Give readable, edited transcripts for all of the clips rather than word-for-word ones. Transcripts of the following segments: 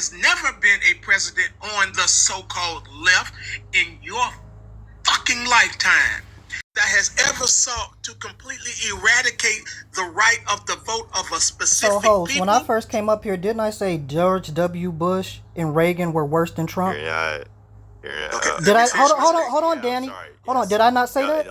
has never been a president on the so-called left in your fucking lifetime that has ever sought to completely eradicate the right of the vote of a specific host, people. when I first came up here, didn't I say George W. Bush and Reagan were worse than Trump? Okay, Did I? Hold on, Danny. Sorry, hold on. Did I not say that?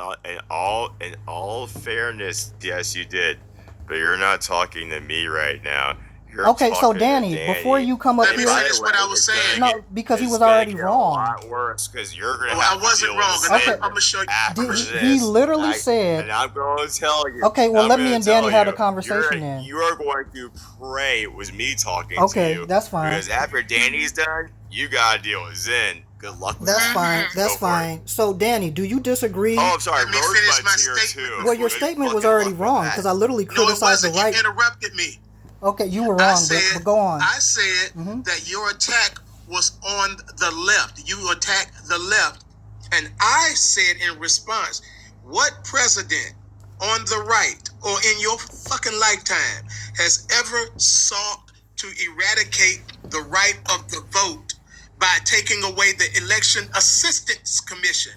In all fairness, yes, you did. But you're not talking to me right now. You're Okay, so Danny, before you come up Let me here, finish what I was saying. no, because he was already wrong. A lot worse because you're gonna. I wasn't wrong. Okay. I'm gonna show you. He literally said. And I'm going to tell you. Okay, well, let me and Danny have a conversation then. You are going to pray it was me talking to Okay, you. that's fine. Because after Danny's done, you gotta deal with Zen. Good luck with That's that. fine. That's fine. So, Danny, do you disagree? Oh, I'm sorry. Let me finish my Rosebud's here statement. too. Well, your statement was already wrong because I literally No, it criticized the wasn't. right. You interrupted me. Okay, you were I wrong, said, but go on. I said that your attack was on the left. You attacked the left. And I said in response, what president on the right or in your fucking lifetime has ever sought to eradicate the right of the vote by taking away the Election Assistance Commission?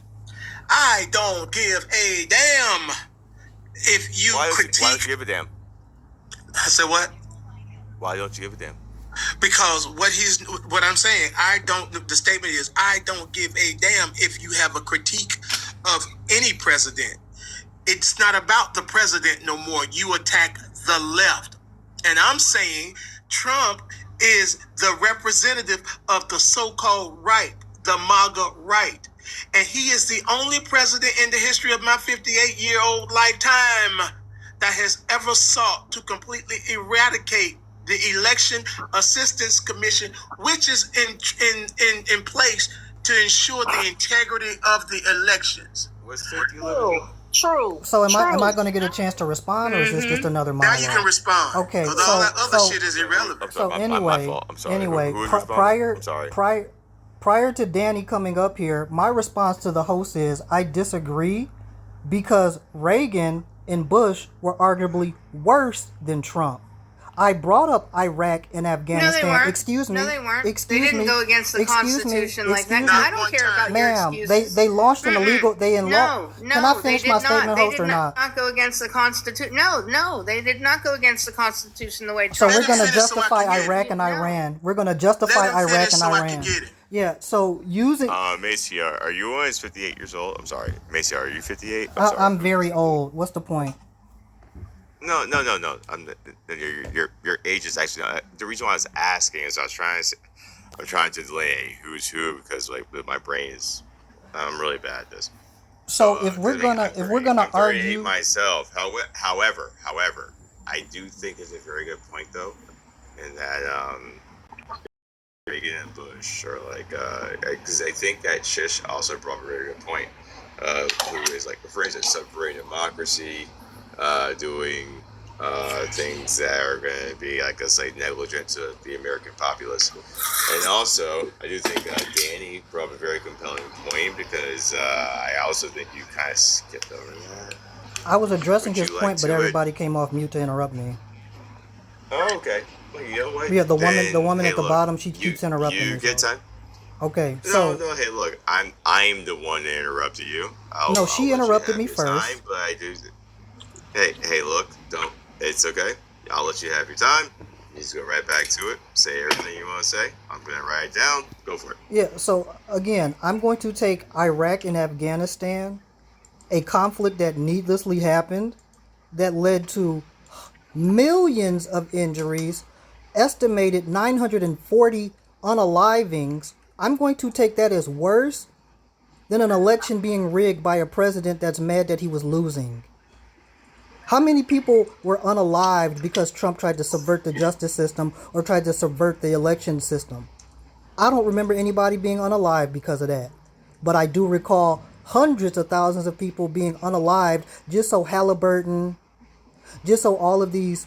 I don't give a damn if you critique. Why don't you give a damn? I said what? Why don't you give a damn? Because what I'm saying, the statement is, I don't give a damn if you have a critique of any president. It's not about the president no more. You attack the left. And I'm saying Trump is the representative of the so-called right, the MAGA right. And he is the only president in the history of my 58-year-old lifetime that has ever sought to completely eradicate the Election Assistance Commission, which is in place to ensure the integrity of the elections. True. So am I going to get a chance to respond, or is this just another monologue? Now you can respond. Okay. All that other shit is irrelevant. So anyway, prior to Danny coming up here, my response to the host is I disagree because Reagan and Bush were arguably worse than Trump. I brought up Iraq and Afghanistan. No, they weren't. Excuse me. No, they weren't. Excuse they didn't me. go against the Constitution like that. Excuse No, me. I don't care about Ma'am, your excuses. they launched an illegal. No, Can I finish my statement, host, or not? They did not go against the Constitution. No, they did not go against the Constitution the way So Trump we're going to finish so I justify can get it. Iraq and Iran. We're going to justify Let him Iraq finish and so I Iran. can get it. Yeah. So using. Macy, are you always 58 years old? I'm sorry. Macy, are you 58? I'm sorry. I'm very old. What's the point? No. Your age is actually not. The reason why I was asking is I'm trying to delay who's who because like my brain is. I'm really bad at this. So if we're gonna I'm argue myself, however, I do think it's a very good point though, in that Reagan and Bush are like because I think that Shish also brought a very good point. Who is like for instance subverting democracy. Doing things that are going to be, like, negligent to the American populace. And also, I do think Danny brought up a very compelling point because I also think you kind of skipped over that. I was addressing his point, but everybody came off mute to interrupt me. Oh, okay. Well, you know what? Yeah, the woman at the bottom, she keeps interrupting me. You get time? Okay, so no. Hey, look, I'm the one that interrupted you. She interrupted me first. Time, but I do. Hey, look, don't. It's okay. I'll let you have your time. You just go right back to it. Say everything you want to say. I'm going to write it down. Go for it. Yeah, so again, I'm going to take Iraq and Afghanistan, a conflict that needlessly happened, that led to millions of injuries, estimated 940 unalivings. I'm going to take that as worse than an election being rigged by a president that's mad that he was losing. How many people were unalived because Trump tried to subvert the justice system or tried to subvert the election system? I don't remember anybody being unalived because of that. But I do recall hundreds of thousands of people being unalived just so Halliburton, just so all of these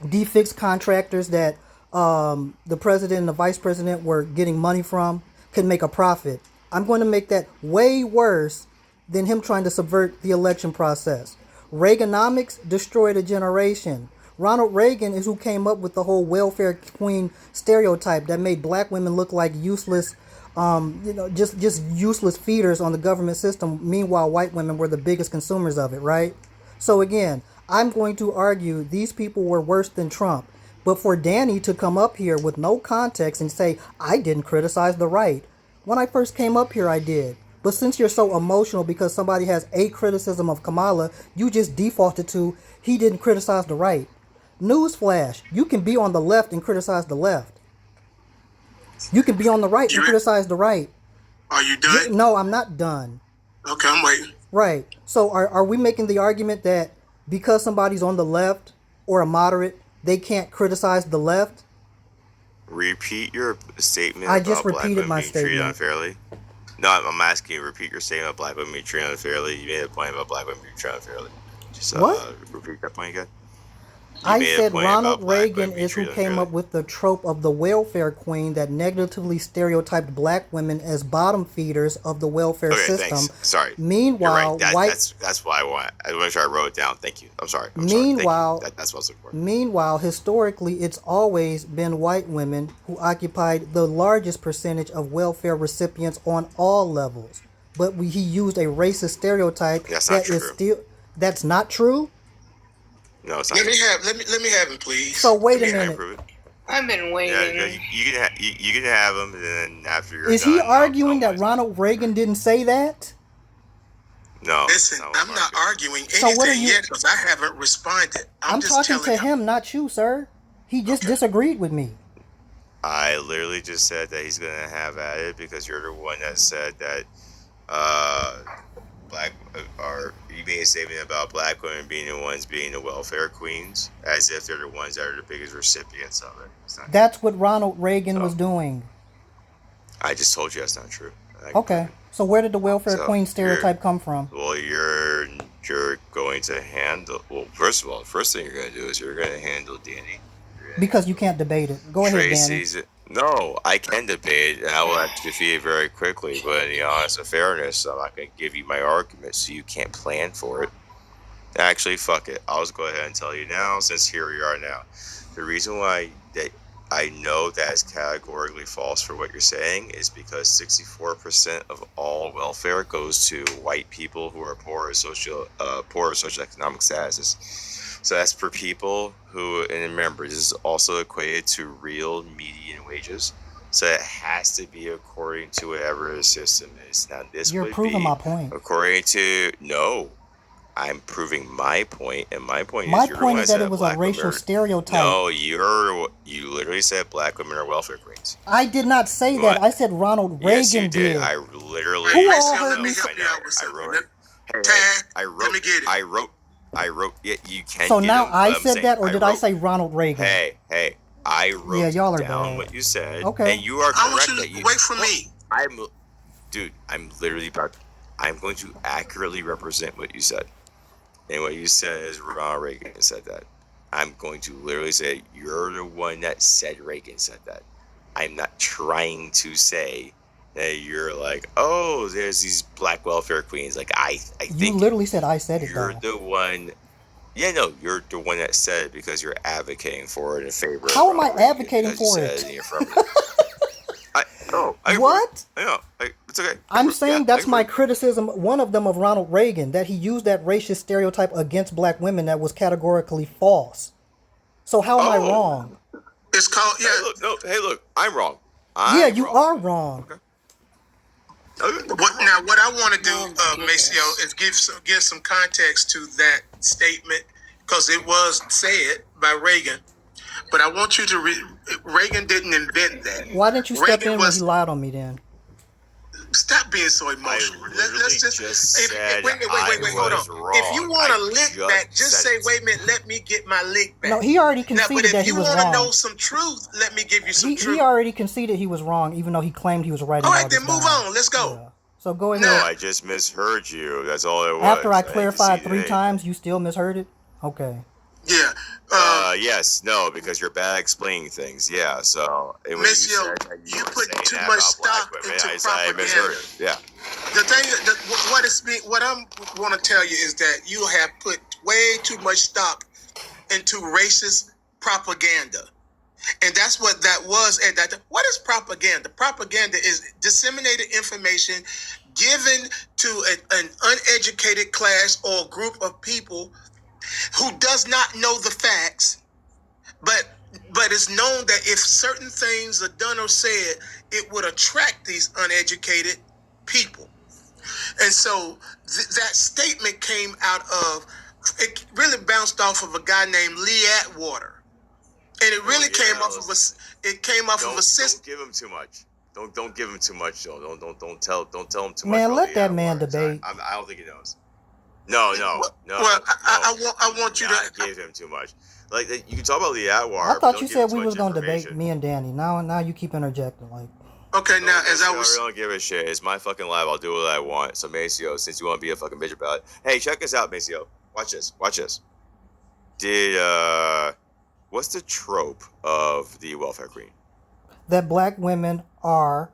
defix contractors that the president and the vice president were getting money from could make a profit. I'm going to make that way worse than him trying to subvert the election process. Reaganomics destroyed a generation. Ronald Reagan is who came up with the whole welfare queen stereotype that made black women look like useless, just useless feeders on the government system. Meanwhile, white women were the biggest consumers of it, right? So again, I'm going to argue these people were worse than Trump. But for Danny to come up here with no context and say, I didn't criticize the right. When I first came up here, I did. But since you're so emotional because somebody has a criticism of Kamala, you just defaulted to, he didn't criticize the right. Newsflash, you can be on the left and criticize the left. You can be on the right and criticize the right. Are you done? No, I'm not done. Okay, I'm waiting. Right. So are we making the argument that because somebody's on the left or a moderate, they can't criticize the left? Repeat your statement. I just about black repeated women my being treated statement. unfairly. No, I'm asking you. Repeat your statement about black women being treated unfairly. You made a point about black women being treated unfairly. Just What? repeat that point again. I said Ronald black Reagan women being is who treated came unfairly. up with the trope of the welfare queen that negatively stereotyped black women as bottom feeders of the welfare Okay, system. thanks. Sorry. Meanwhile, You're right. white. That's why I want to sure I wrote it down. Thank you. I'm sorry. Thank you. Meanwhile, That's what's important. Meanwhile, historically, it's always been white women who occupied the largest percentage of welfare recipients on all levels. But he used a racist stereotype That's not that is true. still that's not true. No, it's not. Let me have him, please. So wait a Can I minute. prove it? I've been Yeah, waiting. you can have them, and then after you're Is done, he I'll arguing tell that my- Ronald Reagan didn't say that? No. Listen, no, I'm not arguing So what are anything you- yet because I haven't responded. I'm just talking to telling you. him, not you, sir. He just Okay. disagreed with me. I literally just said that he's gonna have at it because you're the one that said that black or you made a statement about black women being the ones being the welfare queens, as if they're the ones that are the biggest recipients of it. It's not. That's what Ronald Reagan was So- doing. I just told you that's not true. Okay. So where did the welfare So, queen stereotype come from? Well, you're going to handle. Well, first of all, the first thing you're going to do is you're going to handle Danny. Because you can't debate it. Go ahead, Danny. Tracy's. No, I can debate, and I will have to defeat it very quickly. But in the honest of fairness, I'm not going to give you my argument, so you can't plan for it. Actually, fuck it. I'll just go ahead and tell you now, since here we are now. The reason why that I know that is categorically false for what you're saying is because 64% of all welfare goes to white people who are poor socioeconomic statuses. So that's for people who, and remember, this is also equated to real median wages. So it has to be according to whatever the system is. Now this You're would proving be my point. according to I'm proving my point, and my point My is you're the point one is that it said was a black racial women are- stereotype. No, you literally said black women are welfare queens. I did not say that. What? I said Ronald Yes, you Reagan did. did. I literally. Who Hey, all Macy, heard let me me say- help you out with I something. wrote Let- it. Hey, Tag, I wrote. let me get it. I wrote. Yeah, you can. So get now it, I but I'm said saying that, or did I wrote- say Ronald Reagan? Hey, I wrote Yeah, y'all are down bad. what you said. Okay. And you are I want correct you that to you. wait for me. I'm literally about. I'm going to accurately represent what you said. And what you said is Ronald Reagan said that. I'm going to literally say you're the one that said Reagan said that. I'm not trying to say that you're like, oh, there's these black welfare queens. Like I You think literally said I said it, you're though. the one. Yeah, no, you're the one that said it because you're advocating for it in favor. of How am I Ronald Reagan advocating because you for said it? in the affirmative. I What? I know. It's okay. I'm saying that's my agree. criticism, one of them, of Ronald Reagan, that he used that racist stereotype against black women that was categorically false. So how am I Oh. wrong? It's called, yeah. Hey, look, I'm wrong. Yeah, you are wrong. What I want to do, Maceo, is give some context to that statement because it was said by Reagan. But I want you to Reagan didn't invent that. Why didn't you step Reagan in when he lied on me then? Stop being so emotional. Let's just said wait, hold was on. wrong. If you want I to lick just back, just said say, it. wait a minute, let me get my lick back. No, he already Now, but conceded if that he you was want to wrong. know some truth, let me give you some He truth. already conceded he was wrong, even though he claimed he was right. All in right, all then this move time. on. Let's go. Yeah. So go ahead. No, I just misheard you. That's all it was. After I didn't clarified see 3 it. times, you still misheard it? Okay. Yeah. Yes, no, because you're bad at explaining things. Yeah, so and when Miss Yo, said that you were put saying too that much about black stock women, into I said I misheard propaganda. it. Yeah. The thing, what I want to tell you is that you have put way too much stock into racist propaganda. And that's what that was at that time. What is propaganda? Propaganda is disseminated information given to an uneducated class or group of people who does not know the facts, but it's known that if certain things are done or said, it would attract these uneducated people. And so that statement came out of, it really bounced off of a guy named Lee Atwater. And it really came off of a system. Don't give him too much. Don't give him too much, Joe. Don't tell him too much. Man, about let Lee that man Atwater. debate. I don't think he knows. No. Well, I want you not to give him too much. Like you can talk about Lee Atwater. I thought but you don't give him said we too was much gonna debate information. me and Danny. Now you keep interjecting. Like, Okay, now as I I was, really don't give a shit. It's my fucking live. I'll do what I want. So Maceo, since you want to be a fucking bitch about it, hey, check us out, Maceo. Watch this. What's the trope of the welfare queen? that black women are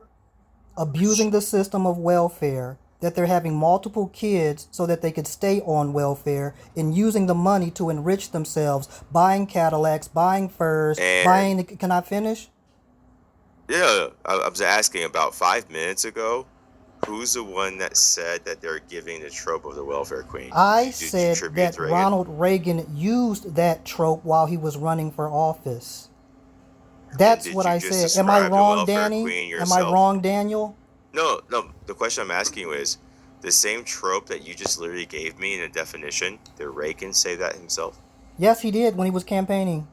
abusing the system of welfare, that they're having multiple kids so that they could stay on welfare, and using the money to enrich themselves, buying Cadillacs, buying furs, And Can I finish? yeah, I was asking about 5 minutes ago. Who's the one that said that they're giving the trope of the welfare queen? I Did you said tribute that to Reagan? Ronald Reagan used that trope while he was running for office. That's did what you I just said. Am I describe the wrong, welfare Danny? queen Am I yourself? wrong, Daniel? No. The question I'm asking you is the same trope that you just literally gave me in a definition. Did Reagan say that himself? Yes, he did when he was campaigning.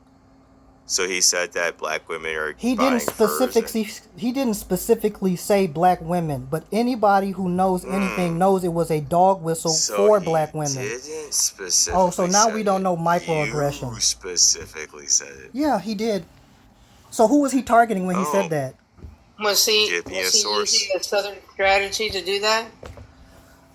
So he said that black women are He buying didn't furs. specifically say black women, but anybody who knows anything knows it was a dog whistle So for he black women. didn't specifically. Oh, so now say we don't it. know microaggression. You specifically said it. Yeah, he did. So who was he targeting when he Oh. said that? Was he Give me a source. using a Southern strategy to do that?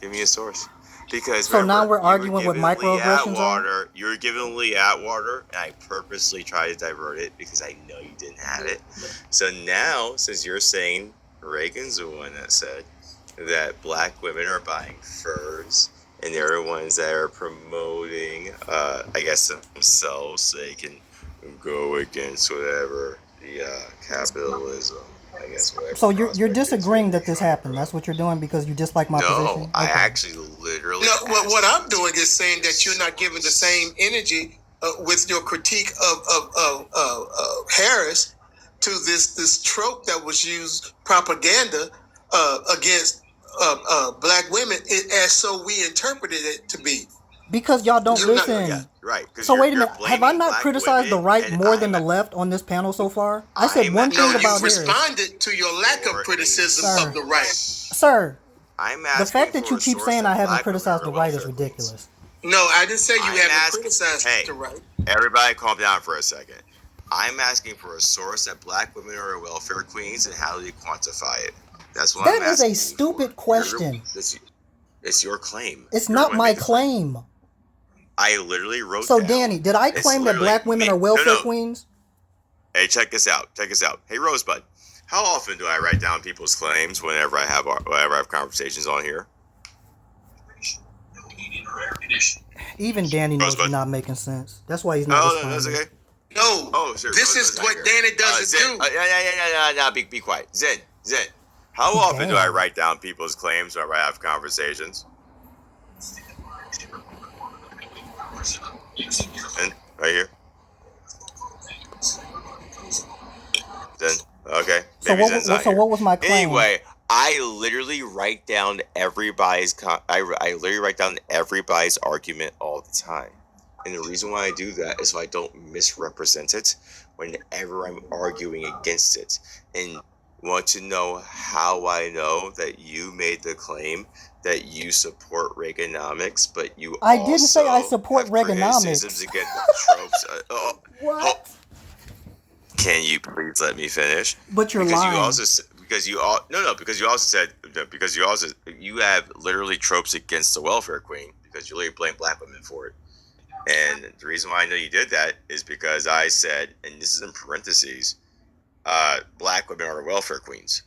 Give me a source. Because So now remember, we're you were arguing what giving Lee microaggressions are? Atwater, you were giving Lee Atwater, and I purposely tried to divert it because I know you didn't have it. So now, since you're saying Reagan's the one that said that black women are buying furs, and they're the ones that are promoting, I guess, themselves so they can go against whatever the capitalism, I guess, whatever. So you're prospect is disagreeing they're that this trying to happened. promote. That's what you're doing because you dislike my No, position? I Okay. actually literally. no, what I'm doing is saying that you're not giving the same energy with your critique of Harris to this trope that was used propaganda against black women, as so we interpreted it to be. Because y'all don't You're not- listen. Yeah, right. 'Cause So you're- wait a you're minute. Have I blaming not black criticized the women, right and more than the I'm- left on this panel so far? I said one No, thing No, about you Harris. responded to your lack of criticism Sir. of the right. Sir, I'm asking the fact that for you a keep source saying that I haven't black criticized the women are right is welfare queens. ridiculous. No, I didn't say you I'm haven't asking- criticized hey, the right. Everybody calm down for a second. I'm asking for a source that black women are welfare queens, and how do you quantify it? That's what I'm That is a asking you stupid for. question. It's your claim. It's You're not the one my making the claim. claim. I literally wrote So down. Danny, did I It's claim that literally black women me. are welfare No. queens? Hey, check this out. Hey, Rosebud, how often do I write down people's claims whenever I have conversations on here? Even Danny knows Rosebud. you're not making sense. That's why he's not No, responding. that's okay. No, Oh, sure. this is Rosebud's what not here. Danny doesn't Zen, do. Yeah. Be quiet. Zen. How often do I write down people's claims whenever I have conversations? And right here. Zen. Okay. So Maybe Zen's not here. what was my claim? Anyway, I literally write down everybody's. I literally write down everybody's argument all the time, and the reason why I do that is so I don't misrepresent it whenever I'm arguing against it. And want to know how I know that you made the claim that you support Reaganomics, but you I didn't say I also support have criticisms Reaganomics. against the tropes. What? Can you please let me finish? But you're because lying. you also because you also said you have literally tropes against the welfare queen because you literally blame black women for it. And the reason why I know you did that is because I said, and this is in parentheses, black women are welfare queens.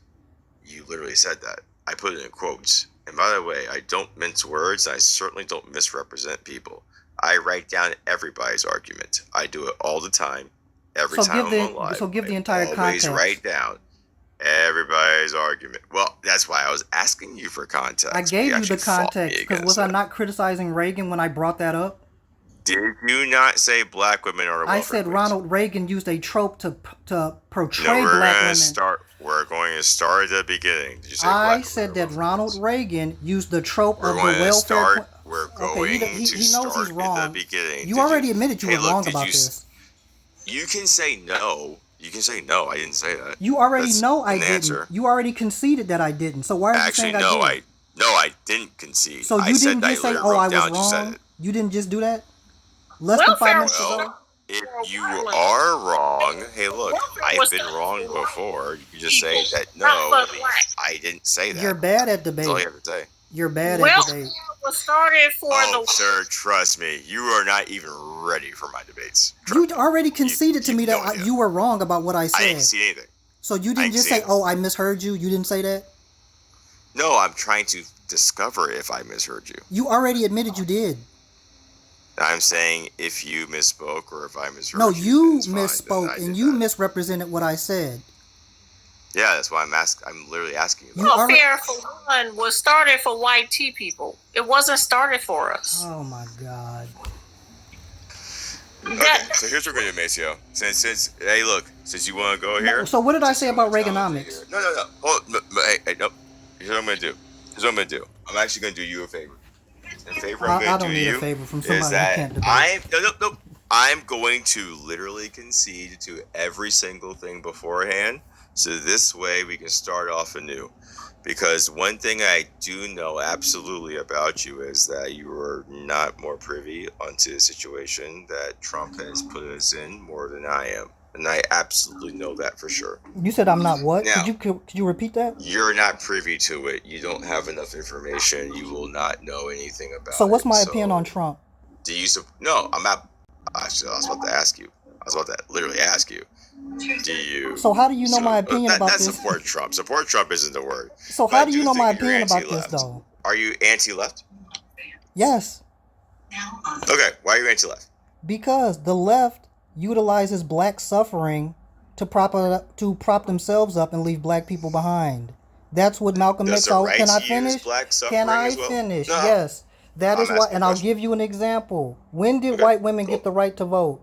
You literally said that. I put it in quotes. And by the way, I don't mince words. I certainly don't misrepresent people. I write down everybody's argument. I do it all the time. Every So time give I'm on live. the I entire always context. write down everybody's argument. Well, that's why I was asking you for context. I gave you the context because was I not criticizing Reagan when I brought that up? Did you not say black women are welfare I said queens? Ronald Reagan used a trope to portray No, black women. We're going to start at the beginning. Did you say I black said women that are welfare Ronald queens? Reagan used the trope We're of the going to welfare. start. We're going Okay, to he knows start he's at wrong. the beginning. You already admitted you Hey, were look, wrong did about you this. You can say no. You can say no. I didn't say that. You already That's know I an didn't. answer. You already conceded that I didn't. So why are you Actually, saying no. I did? I didn't concede. So I you said didn't just say, literally "Oh, wrote I was down, you said wrong." it. You didn't just do that. Less than 5 Welfare minutes was- ago. If you are wrong, hey, look, I've been wrong before. You can just say that no, I didn't say that. You're bad at That's all you debate. have to say. You're bad at Welfare debate. was started for Oh, the. sir, trust me, you are not even ready for my debates. You Trust me. already conceded to you me have that no idea. you were wrong about what I I said. didn't see anything. So you I didn't didn't just see say, anything. "Oh, I misheard you." You didn't say that. No, I'm trying to discover if I misheard you. You already admitted you did. I'm saying if you misspoke or if I misheard No, you, you then it's fine, then misspoke I and did you that. misrepresented what I said. Yeah, that's why I'm asking. I'm literally asking you. You are- Welfare for one was started for white tea people. It wasn't started for us. Oh my God. Okay, so here's what we're gonna do, Maceo. Since hey, look, since you want to go here. So what did I since say you about wanna challenge me Reaganomics? here- No. Hold, hey, no. Here's what I'm gonna do. I'm actually gonna do you a favor. The favor I'm I gonna don't do need you a favor from is somebody who that can't debate. no. I'm going to literally concede to every single thing beforehand, so this way we can start off anew. Because one thing I do know absolutely about you is that you are not more privy onto the situation that Trump has put us in more than I am. And I absolutely know that for sure. You said I'm not what? Now- Could you repeat that? You're not privy to it. You don't have enough information. You will not know anything about it. So what's my opinion on Trump? Do you no, I'm not. Actually, I was about to ask you. I was about to literally ask you. Do you? So how do you know my opinion about that's this? Support Trump. Support Trump isn't the word. So But how I do you do know my think you're opinion about this anti-left. though? Are you anti-left? Yes, Okay, why are you anti-left? because the left utilizes black suffering to prop themselves up and leave black people behind. That's what Malcolm Does X. the right Can I use finish? black suffering Can I as well? finish? No. Yes. That I'm is why, asking and a I'll question. give you an example. When did Okay, white women cool. get the right to vote?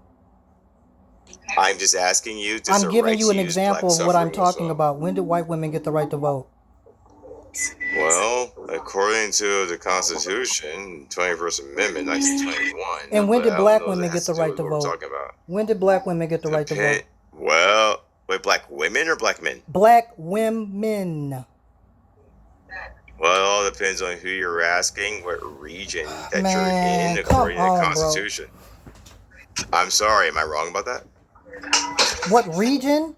I'm just asking you. Does I'm the giving right you an to use example black of what I'm suffering as talking well? about. When did white women get the right to vote? Well, according to the Constitution, 21st Amendment, 1921. And when but did I don't black know if women that get has the to do right with to what we're vote? talking about. When did black women get the right to vote? Well, wait, black women or black men? Black women. Well, it all depends on who you're asking, what region that Man, you're in, come according to the on, bro. Constitution. I'm sorry, am I wrong about that? What region?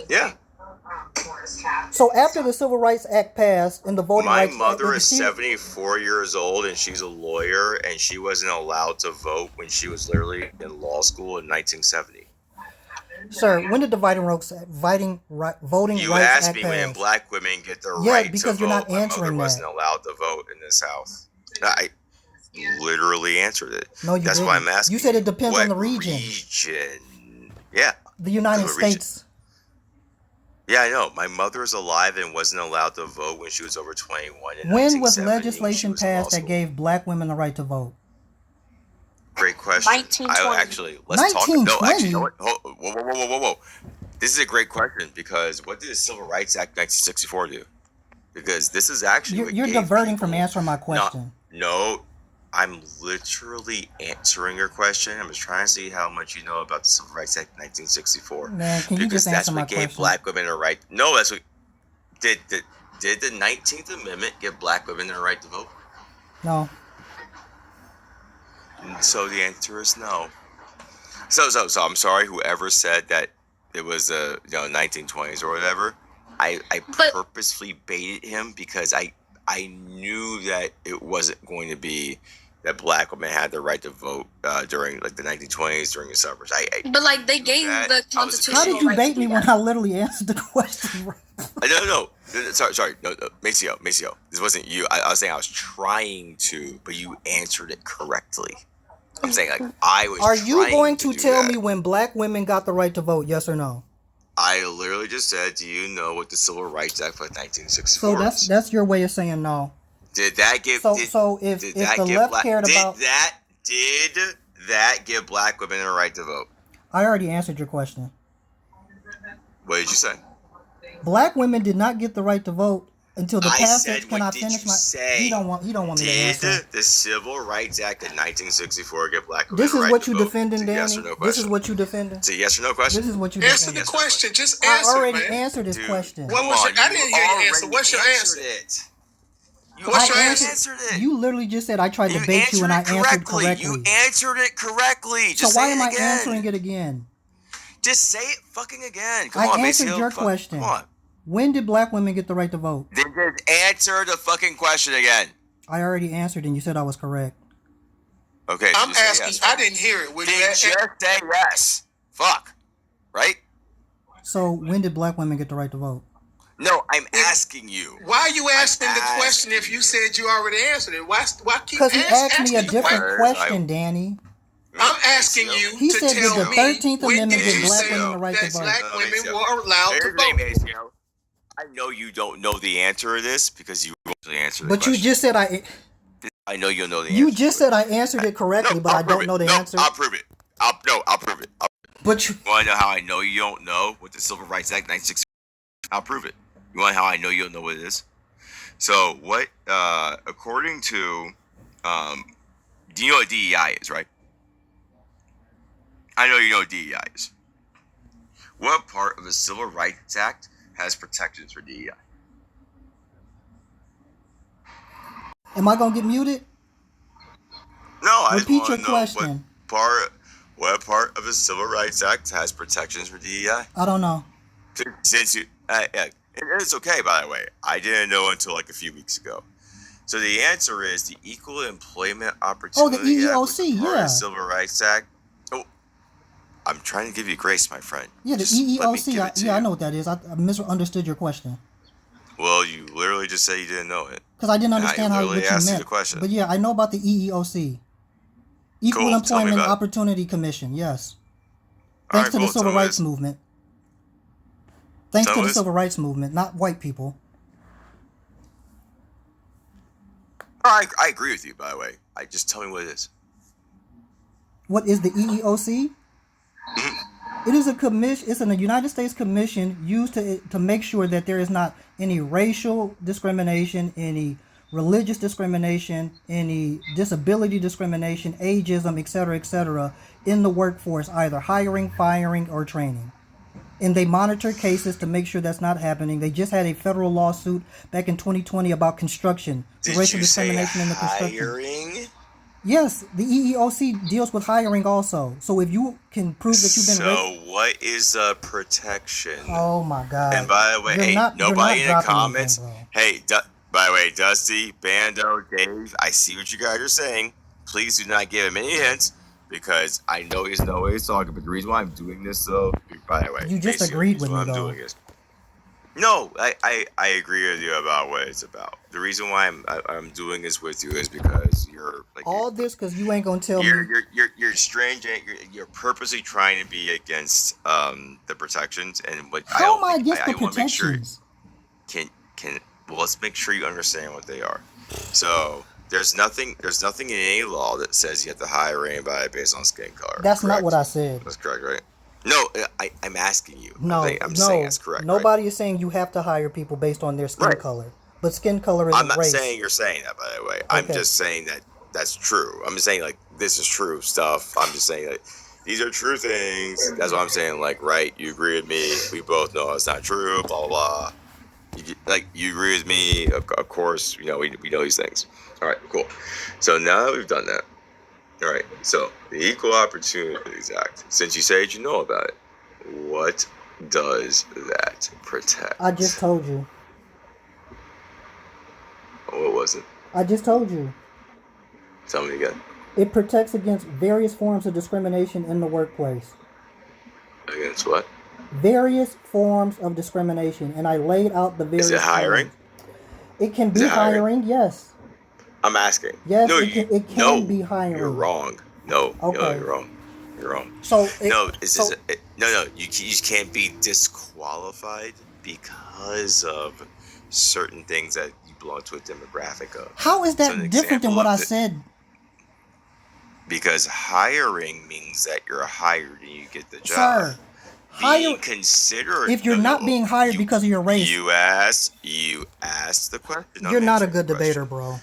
Yeah. So after the Civil Rights Act passed and the Voting My Rights Act, mother is she- 74 years old and she's a lawyer and she wasn't allowed to vote when she was literally in law school in 1970. Sir, when did the Voting You Rights asked Act me when pass? black women get the Yeah, right to because vote. you're not My answering mother that. wasn't allowed to vote in this house. I literally answered it. No, you That's didn't. why I'm asking. You said it depends what on the region. Yeah. The United What region? States. Yeah, I know. My mother is alive and wasn't allowed to vote when she was over 21 in When was 1970. legislation She was in law passed that school. gave black women the right to vote? Great question. 1920. I actually let's talk. No, 1920? actually, you know what? Whoa. This is a great question because what did the Civil Rights Act 1964 do? Because this is actually what You're gave diverting from people- answering my question. No, I'm literally answering your question. I'm just trying to see how much you know about the Civil Rights Act 1964. Man, can you Because just that's answer my what gave question? black women a right. No, that's what did the 19th Amendment give black women the right to vote? No. So the answer is no. So I'm sorry, whoever said that it was 1920s or whatever. I But- purposefully baited him because I knew that it wasn't going to be that black women had the right to vote during like the 1920s during the suburbs. But like they gave That- the I was- Constitution. How did you right to bait do me that. when I literally answered the question? No. Sorry. No. Maceo. This wasn't you. I was saying I was trying to, but you answered it correctly. I'm saying like I was. Are you trying going to do tell that. me when black women got the right to vote? Yes or no? I literally just said, do you know what the Civil Rights Act of 1964 So is? that's your way of saying no. Did that give? So if the left cared about, Did that give black women a right to vote? I already answered your question. What did you say? Black women did not get the right to vote until the I passage. said, Can I what did finish you my? say? He don't want me to answer. Did the Civil Rights Act of 1964 give black women This a is right what to you vote? defending, It's a Danny. yes or no This question. is what you defending. It's a yes or no question. This is what you Answer defending. the question. Just I answer, already man. answered this Dude, question. What come was on, your, I didn't hear your answer. already What's your answer? It. You What's your already answer? answered it. You literally just said I tried to You debate you and I answered it answered correctly. correctly. You answered it correctly. So Just why say am it I again. answering it again? Just say it fucking again. Come I on, answered Maceo. your question. Come on. When did black women get the right to vote? Then just answer the fucking question again. I already answered and you said I was correct. Okay. So I'm just say asking. yes, I right? didn't hear it. Would Then you just say yes. Fuck. Right? So when did black women get the right to vote? No, I'm asking you. Why are you asking the asking question if you you. said you already answered it? Why keep Because he asked asking me a you different questions? question, Danny. I'm asking you He to said, did tell the me 13th when Amendment did give you black say women the right to that vote? black women Maceo. were allowed Here's to the thing, vote? Maceo. I know you don't know the answer to this because you actually answered the But question. you just said I know you'll know the answer. you just said I answered it correctly, but I don't know the answer. I'll prove it. I'll prove it. But you, Want to know how I know you don't know what the Civil Rights Act 1964? I'll prove it. You want to know how I know you don't know what it is? So what? According to, do you know what DEI is, right? I know you know what DEI is. What part of the Civil Rights Act has protections for DEI? am I gonna get muted? No, I just Repeat want your to know question. what part of the Civil Rights Act has protections for DEI? I don't know. Since you, it's okay, by the way. I didn't know until like a few weeks ago. So the answer is the Equal Employment Opportunity Act, which EEOC, is part of yeah. the Civil Rights Act. Oh, I'm trying to give you grace, my friend. Yeah, the Just let me EEOC. give it to I you. know what that is. I misunderstood your question Well, you literally just said you didn't know it. because I didn't And understand I how literally what you asked you meant. the question. But yeah, I know about the EEOC, Equal Cool, tell me Employment about it. Opportunity Commission. Yes, All thanks right, to the cool, Civil tell me Rights this. Movement. Thanks Tell to me the this. Civil Rights Movement, not white people. I agree with you, by the way. Just tell me what it is. What is the EEOC? It is a commission. It's a United States commission used to make sure that there is not any racial discrimination, any religious discrimination, any disability discrimination, ageism, etc., in the workforce, either hiring, firing, or training. And they monitor cases to make sure that's not happening. They just had a federal lawsuit back in 2020 about construction, the Did racial you say discrimination in the construction. hiring? Yes, the EEOC deals with hiring also. So if you can prove that you've been So what is protection? oh my God! And by the way, You're hey, not nobody in the dropping comments. anything, Hey, by the way, Dusty, Bando, Dave, I see what you guys are saying. Please do not give him any hints because I know he's no way he's talking. But the reason why I'm doing this, though, by the way, You just basically, agreed the with reason why me, I'm though. doing is no, I agree with you about what it's about. The reason why I'm doing this with you is because you're like All this because you ain't gonna tell me. you're strange and you're purposely trying to be against the protections and what I How don't am I think- against the I wanna make sure protections? well, let's make sure you understand what they are. So there's nothing in any law that says you have to hire anybody based on skin color. That's not correct? what I said. That's correct, right? No, I'm asking you. No, I'm saying no. that's correct. Nobody is saying you have to hire people based on their skin Right. color. But skin color Right? is I'm a not race. saying you're saying that, by the way. I'm Okay. just saying that that's true. I'm just saying like this is true stuff. I'm just saying that these are true things. That's what I'm saying. Like, right? You agree with me? We both know it's not true. Blah blah blah. You agree with me? Of course. You know we know these things. All right, cool. So now that we've done that, all right. So the Equal Opportunities Act. Since you say you know about it, what does that protect? I just told you. What was it? I just told you. Tell me again. It protects against various forms of discrimination in the workplace. Against what? Various forms of discrimination, and I laid out the various. Is it hiring? forms. It can be it hiring? hiring, yes. I'm asking. Yes, no, it can no, be hiring. You're wrong. No, Okay. you're wrong. You're wrong. So No, so no. You just can't be disqualified because of certain things that you belong to a demographic of. how is So an that different than example what of I said? because hiring means that you're hired and you get the job. Sir, Being hire considered. if you're not being hired because of your race, You asked the question. you're I'm not a answering good the question. debater, bro.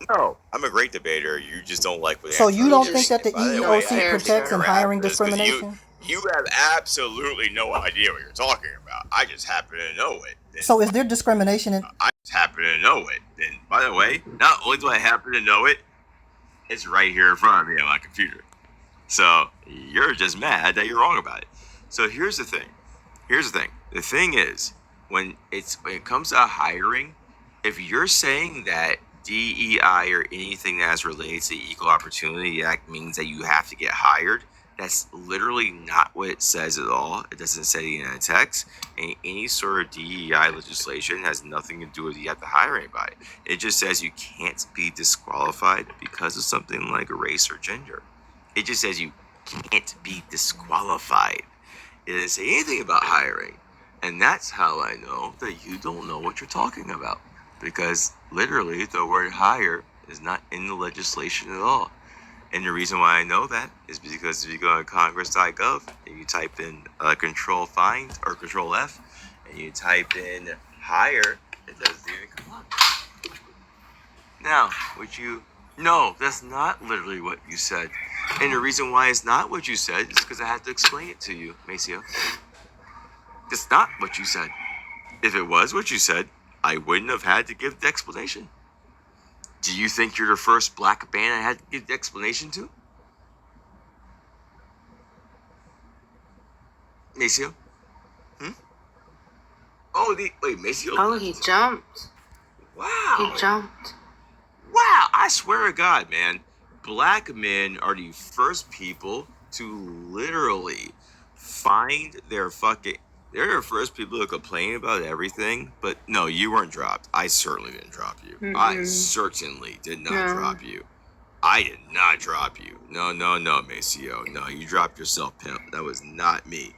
No, I'm a great debater. You just don't like what So answer you I'm don't giving. think that the By the way, EEOC I protects in interrupt hiring this 'cause discrimination? You have absolutely no idea what you're talking about. I just happen to know it. So is there discrimination in? I just happen to know it. And by the way, not only do I happen to know it, it's right here in front of me on my computer. So you're just mad that you're wrong about it. So here's the thing. The thing is, when it comes to hiring, if you're saying that DEI or anything that's related to equal opportunity, that means that you have to get hired. That's literally not what it says at all. It doesn't say it in a text. And any sort of DEI legislation has nothing to do with you have to hire anybody. It just says you can't be disqualified because of something like a race or gender. It just says you can't be disqualified. It doesn't say anything about hiring. And that's how I know that you don't know what you're talking about. Because literally the word hire is not in the legislation at all. And the reason why I know that is because if you go to congress.gov and you type in control find or control F and you type in hire, it doesn't even come up. Now, no, that's not literally what you said. And the reason why it's not what you said is because I had to explain it to you, Maceo. It's not what you said. If it was what you said, I wouldn't have had to give the explanation. Do you think you're the first black band I had to give the explanation to? Maceo? Oh, wait, Maceo? Oh, he jumped. Wow. He jumped. Wow, I swear to God, man. Black men are the first people to literally find their fucking... They're the first people to complain about everything, but no, you weren't dropped. I certainly didn't drop you. Mm-mm. I certainly did not drop you. I did not drop you. No, Maceo. No, you dropped yourself, pimp. That was not me.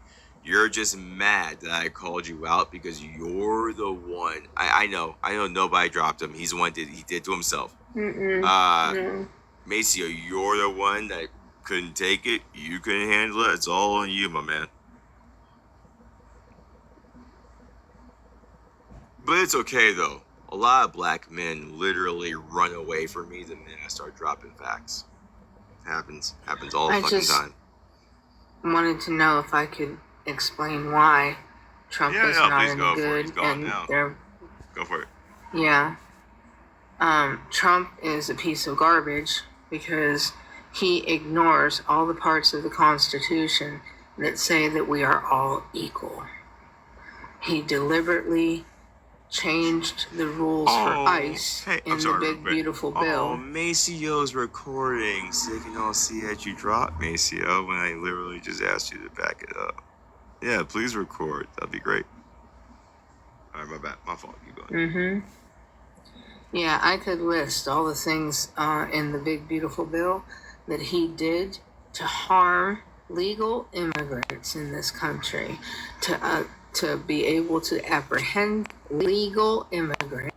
You're just mad that I called you out because you're the one. I know nobody dropped him. He's the one he did to himself. No. Maceo, you're the one that couldn't take it. You couldn't handle it. It's all on you, my man. But it's okay, though. A lot of black men literally run away from me the minute I start dropping facts. It happens all the fucking time. Wanted to know if I could explain why Trump is not please any go for it. good. He's gone And now. they're, Go for it. yeah. Trump is a piece of garbage because he ignores all the parts of the Constitution that say that we are all equal. He deliberately changed the rules for ICE in the big beautiful bill. Oh, Maceo's recording, so they can all see that you dropped Maceo when I literally just asked you to back it up. Yeah, please record. That'd be great. All right, my bad. My fault. Keep going. Yeah, I could list all the things in the big beautiful bill that he did to harm legal immigrants in this country, to be able to apprehend legal immigrants